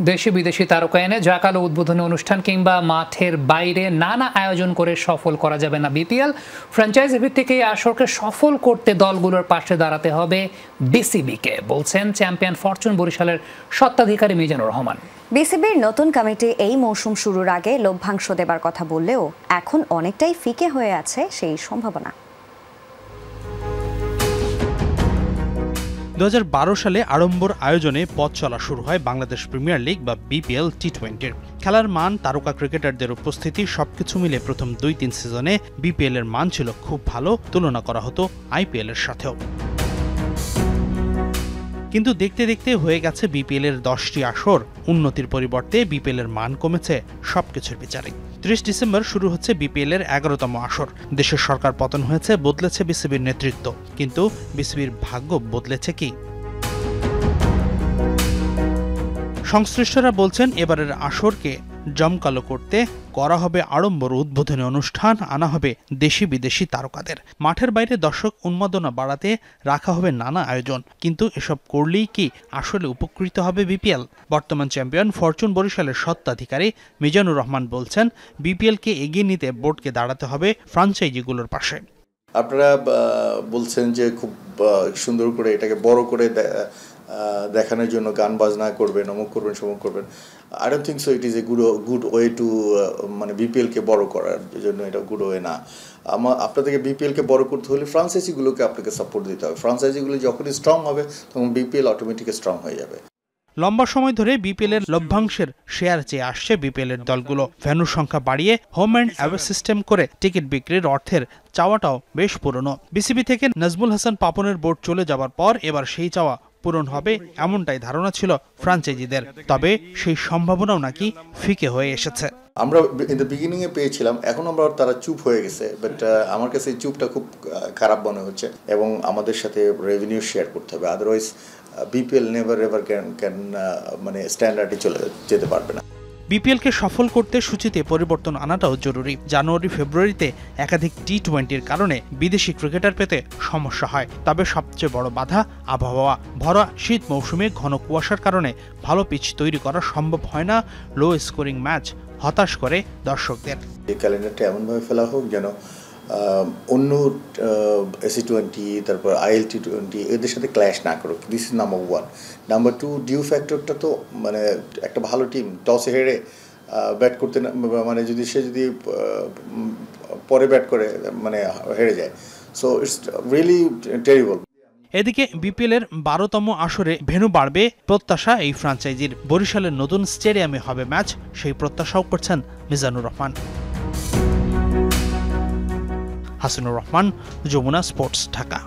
দেশি বিদেশি তারকা এনে জাঁকালো উদ্বোধনী অনুষ্ঠান কিংবা মাঠের বাইরে নানা আয়োজন করে সফল করা যাবে না বিপিএল। ফ্র্যাঞ্চাইজি ভিত্তিক এই আসরকে সফল করতে দলগুলোর পাশে দাঁড়াতে হবে বিসিবিকে, বলছেন চ্যাম্পিয়ন ফরচুন বরিশালের স্বত্বাধিকারী মিজানুর রহমান। বিসিবির নতুন কমিটি এই মৌসুম শুরুর আগে লভ্যাংশ দেবার কথা বললেও এখন অনেকটাই ফিকে হয়ে আছে সেই সম্ভাবনা। 2012 সালে আড়ম্বর আয়োজনে পথ চলা শুরু হয় বাংলাদেশ প্রিমিয়ার লিগ বা বিপিএল টি-20। খেলার মান, তারকা ক্রিকেটারদের উপস্থিতি সবকিছু মিলে প্রথম 2-3 সিজনে বিপিএল এর মান ছিল খুব ভালো, তুলনা করা হতো আইপিএল এর সাথেও। কিন্তু দেখতে দেখতে হয়ে গেছে বিপিএল এর 10টি আসর, উন্নতির পরিবর্তে বিপিএল এর মান কমেছে সবকিছুর বিচারে। 30 ডিসেম্বর শুরু হচ্ছে বিপিএল এর 11তম আসর। দেশের সরকার পতন হয়েছে, বদলেছে বিসিবির নেতৃত্ব, কিন্তু বিসিবির ভাগ্য বদলেছে কি? সংশ্লিষ্টরা বলছেন এবারের আসরকে জমকালো করতে করা হবে আড়ম্বর উদ্বোধনী অনুষ্ঠান, আনা হবে দেশি বিদেশি তারকাদের, মাঠের বাইরে দর্শক উন্মাদনা বাড়াতে রাখা হবে নানা আয়োজন। কিন্তু এসব করলেই কি আসলে উপকৃত হবে বিপিএল? বর্তমান চ্যাম্পিয়ন ফরচুন বরিশালের স্বত্বাধিকারী মিজানুর রহমান বলছেন, বিপিএলকে এগিয়ে নিতে বোর্ডকে দাঁড়াতে হবে ফ্র্যাঞ্চাইজিগুলোর পাশে। আপনারা বলছেন যে খুব সুন্দর করে এটাকে বড় করে দেখানোর জন্য গান বাজনা করবেন, অমুক করবেন, সমুক করবেন। I don't think so it is a good way to মানে বিপিএলকে বড় করার জন্য এটা গুড ওয়ে না। আপনাদেরকে বিপিএলকে বড় করতে হলে ফ্র্যাঞ্চাইজিগুলোকে আপনাকে সাপোর্ট দিতে হবে। ফ্র্যাঞ্চাইজিগুলো যখনই স্ট্রং হবে তখন বিপিএল অটোমেটিক স্ট্রং হয়ে যাবে। লম্বা সময় ধরে বিপিএল এর লভ্যাংশের শেয়ার চেয়ে আসছে বিপিএল এর দলগুলো। ভেন্যুর সংখ্যা বাড়িয়ে হোম অ্যান্ড অ্যাওয়ে সিস্টেম করে টিকিট বিক্রির অর্থের চাওয়াটাও বেশ পুরনো। বিসিবি থেকে নাজমুল হাসান পাপনের বোর্ড চলে যাবার পর এবার সেই চাওয়া পূরণ হবে এমনটাই ধারণা ছিল ফ্র্যাঞ্চাইজিদের। তবে সেই সম্ভাবনাও নাকি ফিকে হয়ে এসেছে। আমরা ইন দ্য বিগিনিং এ পেয়েছিলাম, এখন আমরা তারা চুপ হয়ে গেছে, বাট আমার কাছে এই চুপটা খুব খারাপ মনে হচ্ছে এবং আমাদের সাথে রেভিনিউ শেয়ার করতে হবে, otherwise BPL never ever can মানে স্ট্যান্ডার্ডে চলে যেতে পারবে না। বিপিএলকে সফল করতে সূচিতে পরিবর্তন আনাটাও জরুরি। জানুয়ারি ফেব্রুয়ারিতে একাধিক টি-20-র কারণে বিদেশি ক্রিকেটার পেতে সমস্যা হয়। তবে সবচেয়ে বড় বাধা আবহাওয়া। ভরা শীত মৌসুমে ঘন কুয়াশার কারণে ভালো পিচ তৈরি করা সম্ভব হয় না। লো স্কোরিং ম্যাচ হতাশ করে দর্শকদের। এই ক্যালেন্ডারটা এমনভাবে ফেলা হোক যেন অন্য SC20 তারপর IL T20 এদের সাথে ক্ল্যাশ না করুক। This is number 1। Number 2, due ফ্যাক্টরটা তো মানে একটা ভালো টিম টসে হেরে ব্যাট করতে মানে যদি পরে ব্যাট করে মানে হেরে যায়, সো ইটস রিয়েলি টেরিবল। এদিকে বিপিএল এর 12তম আসরে ভেন্যু বাড়বে প্রত্যাশা এই ফ্র্যাঞ্চাইজির। বরিশালের নতুন স্টেডিয়ামে হবে ম্যাচ, সেই প্রত্যাশাও করছেন মিজানুর রহমান। হাসিনুর রহমান, যমুনা স্পোর্টস, ঢাকা।